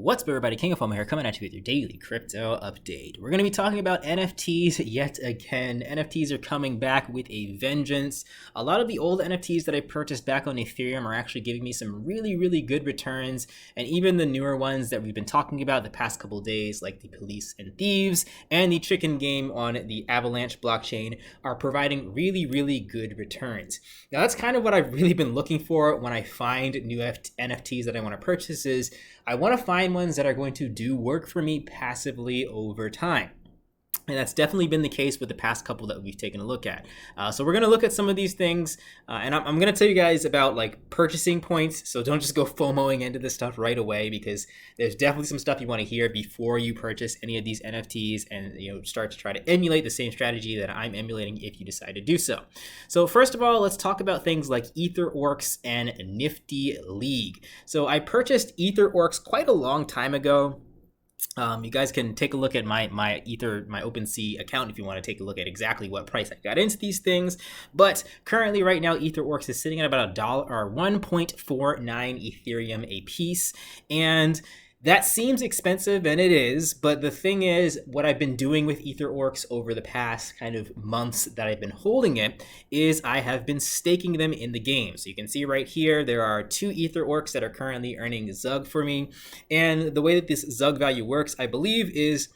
What's up, everybody? King of Fomo here, coming at you with your daily crypto update. We're going to be talking about NFTs yet again. NFTs are coming back with a vengeance. A lot of the old NFTs that I purchased back on Ethereum are actually giving me some really good returns, and even the newer ones that we've been talking about the past couple days, like the Police and Thieves and the Chicken Game on the Avalanche blockchain, are providing really good returns. Now, that's kind of what I've really been looking for when I find new NFTs that I want to purchase. Is I want to find ones that are going to do work for me passively over time. And that's definitely been the case with the past couple that we've taken a look at. So we're going to look at some of these things, and I'm going to tell you guys about like purchasing points. So don't just go FOMOing into this stuff right away, because there's definitely some stuff you want to hear before you purchase any of these NFTs, and start to try to emulate the same strategy that I'm emulating if you decide to do so. So first of all, let's talk about things like Ether-orcs and Nifty League. So I purchased Ether-orcs quite a long time ago. You guys can take a look at my OpenSea account if you want to take a look at exactly what price I got into these things. But currently, right now, Ether-orcs is sitting at about $1 or 1.49 Ethereum a piece, and that seems expensive, and it is, but the thing is, what I've been doing with Ether-orcs over the past kind of months that I've been holding it is I have been staking them in the game. So you can see right here, there are 2 Ether-orcs that are currently earning Zug for me. And the way that this Zug value works, I believe, is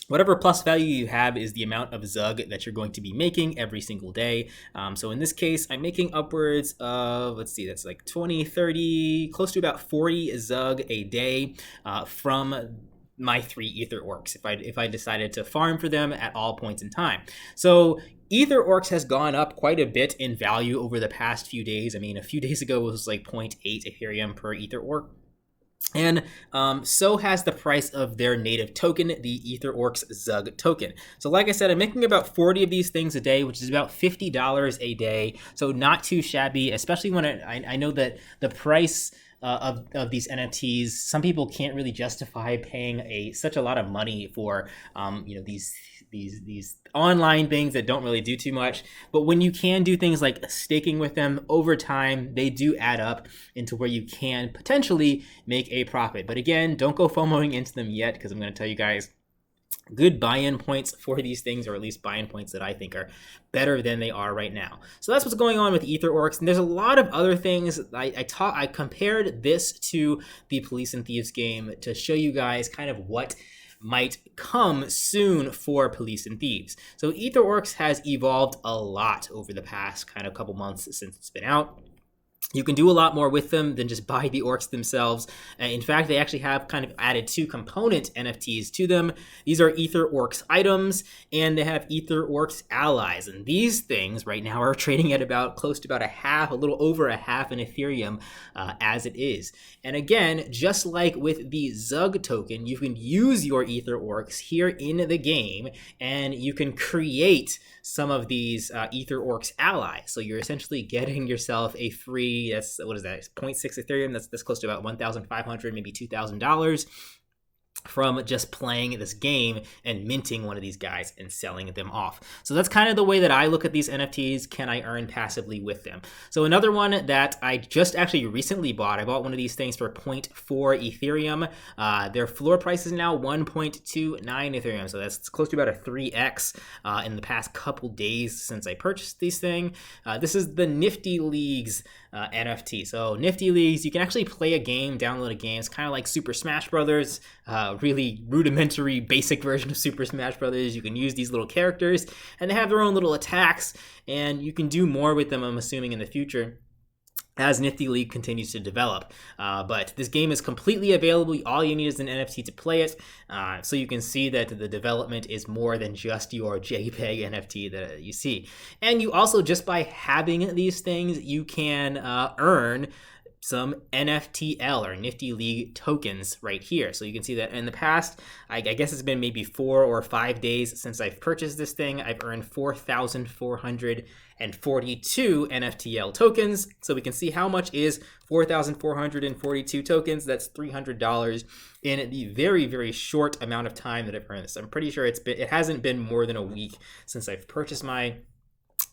whatever plus value you have is the amount of Zug that you're going to be making every single day. So in this case, I'm making upwards of, let's see, that's like 20, 30, close to about 40 Zug a day from my 3 Ether-orcs if I decided to farm for them at all points in time. So Ether-orcs has gone up quite a bit in value over the past few days. I mean, a few days ago it was like 0.8 Ethereum per Ether-orc. And so has the price of their native token, the Ether-orcs Zug token. So like I said, I'm making about 40 of these things a day, which is about $50 a day. So not too shabby, especially when I know that the price of these NFTs, some people can't really justify paying such a lot of money for these online things that don't really do too much. But when you can do things like staking with them over time, they do add up into where you can potentially make a profit. But again, don't go FOMOing into them yet, because I'm going to tell you guys good buy-in points for these things, or at least buy-in points that I think are better than they are right now. So that's what's going on with Ether-orcs, and there's a lot of other things. I compared this to the Police and Thieves game to show you guys kind of what might come soon for Police and Thieves. So Ether-orcs has evolved a lot over the past kind of couple months since it's been out. You can do a lot more with them than just buy the orcs themselves. In fact, they actually have kind of added 2 component NFTs to them. These are Ether-orcs items, and they have Ether-orcs allies. And these things right now are trading at about close to about a little over a half in Ethereum as it is. And again, just like with the Zug token, you can use your Ether-orcs here in the game, and you can create some of these Ether-orcs allies. So you're essentially getting yourself a free, that's, what is that, 0.6 Ethereum, that's close to about $1,500, maybe $2,000 from just playing this game and minting one of these guys and selling them off. So that's kind of the way that I look at these NFTs. Can I earn passively with them? So another one that I just actually recently bought, I bought one of these things for 0.4 Ethereum. Their floor price is now 1.29 Ethereum. So that's close to about a 3x in the past couple days since I purchased these things. This is the Nifty League's NFT. So Nifty Leagues, you can actually play a game, download a game. It's kind of like Super Smash Brothers, really rudimentary, basic version of Super Smash Brothers. You can use these little characters, and they have their own little attacks, and you can do more with them, I'm assuming, in the future as Nifty League continues to develop. But this game is completely available. All you need is an NFT to play it. So you can see that the development is more than just your JPEG NFT that you see. And you also, just by having these things, you can earn some NFTL, or Nifty League tokens, right here. So you can see that in the past, I guess it's been maybe 4 or 5 days since I've purchased this thing, I've earned 4,442 NFTL tokens. So we can see how much is 4,442 tokens. That's $300 in the very short amount of time that I've earned this. I'm pretty sure it hasn't been more than a week since I've purchased my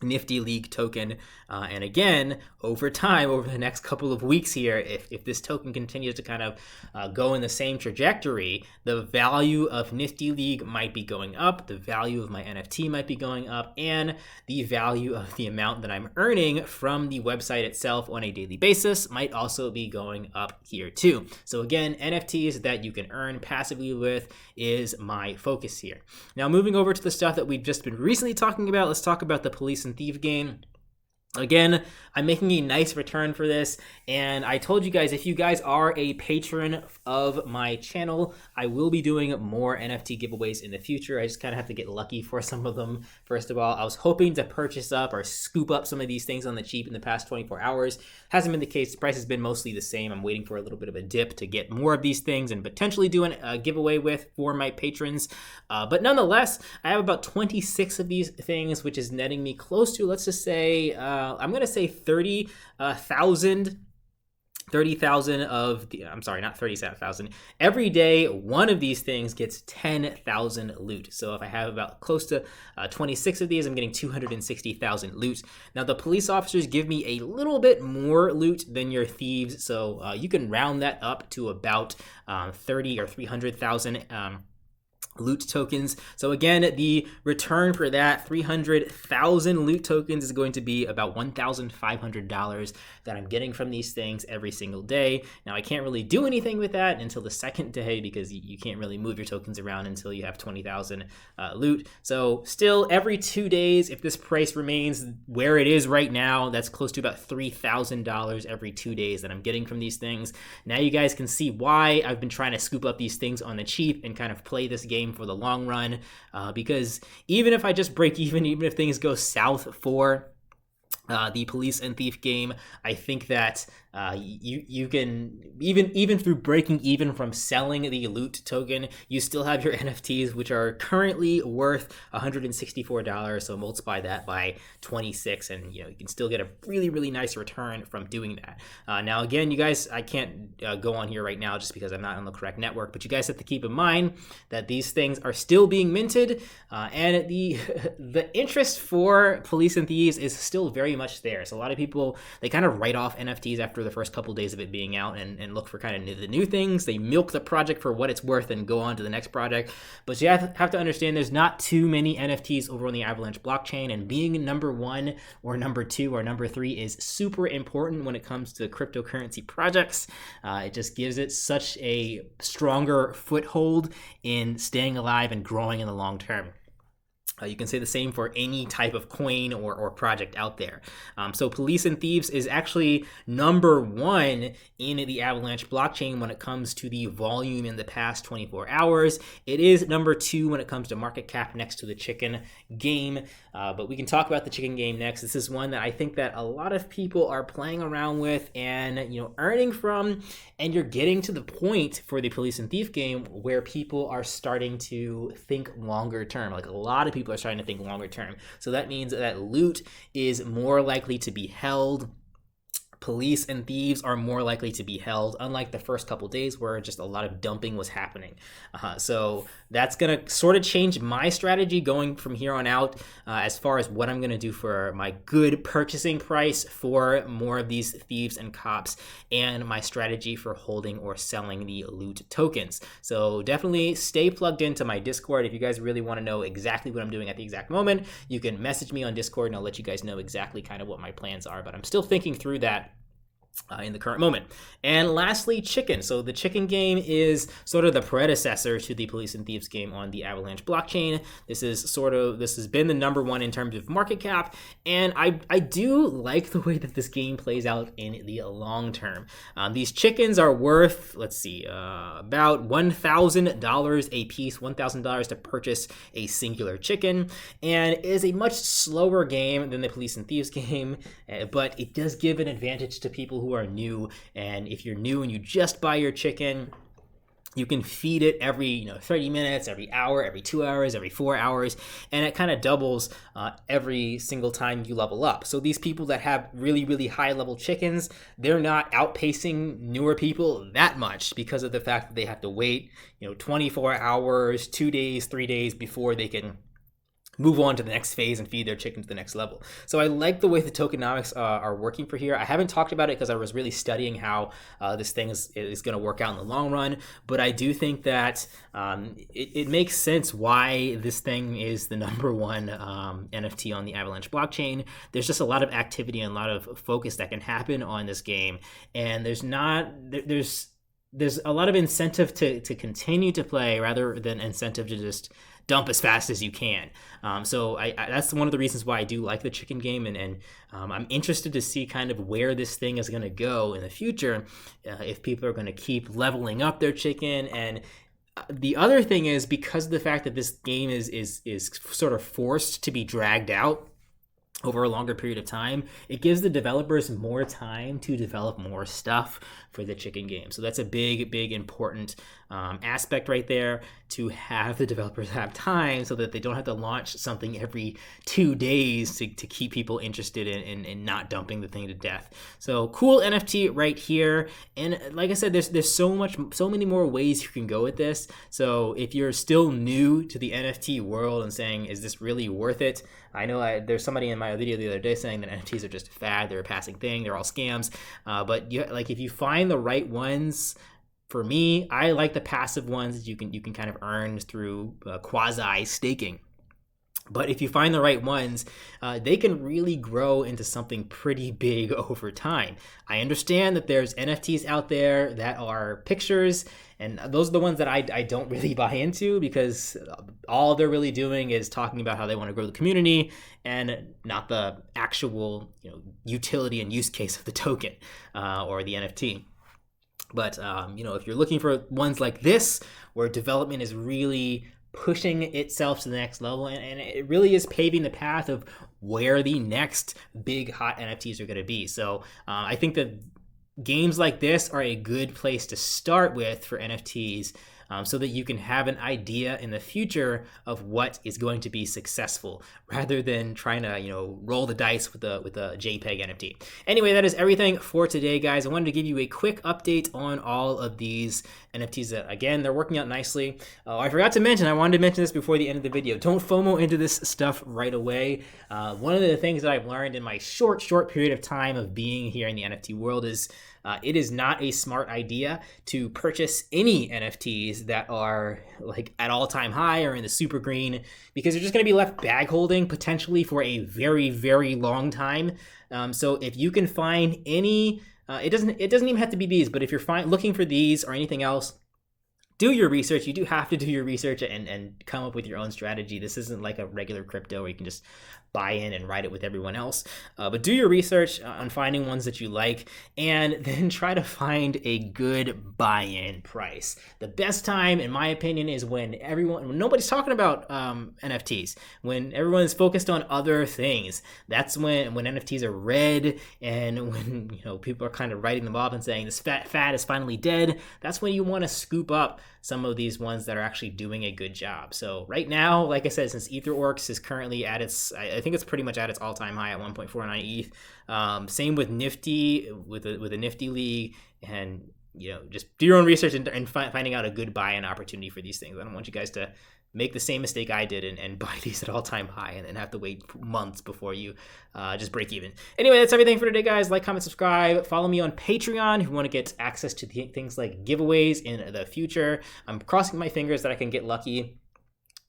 Nifty League token. And again, over time, over the next couple of weeks here, if this token continues to kind of go in the same trajectory, the value of Nifty League might be going up, the value of my NFT might be going up, and the value of the amount that I'm earning from the website itself on a daily basis might also be going up here too. So again, NFTs that you can earn passively with is my focus here. Now moving over to the stuff that we've just been recently talking about, let's talk about the Police and Thief game. Again, I'm making a nice return for this, and I told you guys, if you guys are a patron of my channel, I will be doing more NFT giveaways in the future. I just kind of have to get lucky for some of them. First of all, I was hoping to purchase up or scoop up some of these things on the cheap in the past 24 hours. Hasn't been the case. The price has been mostly the same. I'm waiting for a little bit of a dip to get more of these things and potentially do a giveaway with for my patrons. But nonetheless, I have about 26 of these things, which is netting me close to, let's just say, I'm going to say 30,000 of the, I'm sorry, not 37,000. Every day, one of these things gets 10,000 loot. So if I have about close to 26 of these, I'm getting 260,000 loot. Now the police officers give me a little bit more loot than your thieves. So you can round that up to about 30 or 300,000 loot tokens. So again, the return for that 300,000 loot tokens is going to be about $1,500 that I'm getting from these things every single day. Now I can't really do anything with that until the second day because you can't really move your tokens around until you have 20,000 loot. So still every 2 days, if this price remains where it is right now, that's close to about $3,000 every 2 days that I'm getting from these things. Now you guys can see why I've been trying to scoop up these things on the cheap and kind of play this game for the long run, because even if I just break even if things go south for the police and thief game, I think that you can even through breaking even from selling the loot token, you still have your NFTs, which are currently worth $164. So multiply that by 26, and you can still get a really nice return from doing that. Now again, you guys, I can't go on here right now just because I'm not on the correct network, but you guys have to keep in mind that these things are still being minted, and the interest for police and thieves is still very much there. So a lot of people, they kind of write off NFTs after the first couple days of it being out and look for kind of the new things. They milk the project for what it's worth and go on to the next project. But you have to understand there's not too many NFTs over on the Avalanche blockchain, and being number 1 or number 2 or number 3 is super important when it comes to cryptocurrency projects. It just gives it such a stronger foothold in staying alive and growing in the long term. You can say the same for any type of coin or project out there. So Police and Thieves is actually number 1 in the Avalanche blockchain when it comes to the volume in the past 24 hours. It is number 2 when it comes to market cap, next to the chicken game. But we can talk about the chicken game next. This is one that I think that a lot of people are playing around with and earning from, and you're getting to the point for the Police and Thief game where people are starting to think longer term. Like a lot of people are starting to think longer term. So that means that loot is more likely to be held. Police and thieves are more likely to be held, unlike the first couple days where just a lot of dumping was happening. So that's going to sort of change my strategy going from here on out as far as what I'm going to do for my good purchasing price for more of these thieves and cops, and my strategy for holding or selling the loot tokens. So definitely stay plugged into my Discord. If you guys really want to know exactly what I'm doing at the exact moment, you can message me on Discord and I'll let you guys know exactly kind of what my plans are. But I'm still thinking through that in the current moment. And lastly, chicken. So the chicken game is sort of the predecessor to the Police and Thieves game on the Avalanche blockchain. This has been the number 1 in terms of market cap, and I do like the way that this game plays out in the long term. These chickens are worth, let's see, about $1,000 a piece, $1,000 to purchase a singular chicken, and it is a much slower game than the Police and Thieves game, but it does give an advantage to people who are new. And if you're new and you just buy your chicken, you can feed it every 30 minutes, every hour, every 2 hours, every 4 hours, and it kind of doubles every single time you level up. So these people that have really high level chickens, they're not outpacing newer people that much because of the fact that they have to wait 24 hours, 2 days, 3 days before they can move on to the next phase and feed their chicken to the next level. So I like the way the tokenomics are working for here. I haven't talked about it because I was really studying how this thing is going to work out in the long run, but I do think that it makes sense why this thing is the #1 NFT on the Avalanche blockchain. There's just a lot of activity and a lot of focus that can happen on this game, and there's a lot of incentive to continue to play rather than incentive to just dump as fast as you can. So that's one of the reasons why I do like the chicken game, and I'm interested to see kind of where this thing is going to go in the future, if people are going to keep leveling up their chicken. And the other thing is, because of the fact that this game is sort of forced to be dragged out over a longer period of time, it gives the developers more time to develop more stuff for the chicken game. So that's a big important aspect right there, to have the developers have time so that they don't have to launch something every 2 days to keep people interested in not dumping the thing to death. So cool NFT right here. And like I said, there's so many more ways you can go with this. So if you're still new to the NFT world and saying, is this really worth it? I know there's somebody in my video the other day saying that NFTs are just a fad, they're a passing thing, they're all scams. But if you find the right ones, for me, I like the passive ones that you can kind of earn through quasi staking. But if you find the right ones, they can really grow into something pretty big over time. I understand that there's NFTs out there that are pictures, and those are the ones that I don't really buy into, because all they're really doing is talking about how they want to grow the community and not the actual utility and use case of the token or the NFT. But if you're looking for ones like this, where development is really pushing itself to the next level, and it really is paving the path of where the next big hot NFTs are going to be. So I think that games like this are a good place to start with for NFTs, so that you can have an idea in the future of what is going to be successful, rather than trying to roll the dice with a JPEG NFT. Anyway, that is everything for today, guys. I wanted to give you a quick update on all of these NFTs that, again, they're working out nicely. I forgot to mention, I wanted to mention this before the end of the video. Don't FOMO into this stuff right away. One of the things that I've learned in my short period of time of being here in the NFT world is it is not a smart idea to purchase any NFTs that are like at all-time high or in the super green, because you're just going to be left bag holding potentially for a very long time. So if you can find any, it doesn't even have to be these, but if you're looking for these or anything else, do your research. You do have to do your research and come up with your own strategy. This isn't like a regular crypto where you can just buy in and ride it with everyone else. But do your research on finding ones that you like, and then try to find a good buy-in price. The best time, in my opinion, is when nobody's talking about NFTs, when everyone's focused on other things. That's when NFTs are red, and when people are kind of writing them off and saying this fad is finally dead. That's when you want to scoop up some of these ones that are actually doing a good job. So right now, like I said, since Ether-orcs is currently at its, I think it's pretty much at its all-time high at 1.49 ETH. Same with Nifty, with the Nifty League, and just do your own research and finding out a good buy-in opportunity for these things. I don't want you guys to make the same mistake I did and buy these at all-time high and then have to wait months before you just break even. Anyway, that's everything for today, guys. Like, comment, subscribe. Follow me on Patreon if you want to get access to things like giveaways in the future. I'm crossing my fingers that I can get lucky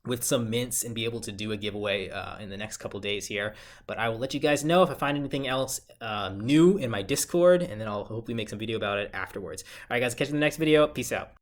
with some mints and be able to do a giveaway in the next couple days here. But I will let you guys know if I find anything else new in my Discord, and then I'll hopefully make some video about it afterwards. All right, guys, catch you in the next video. Peace out.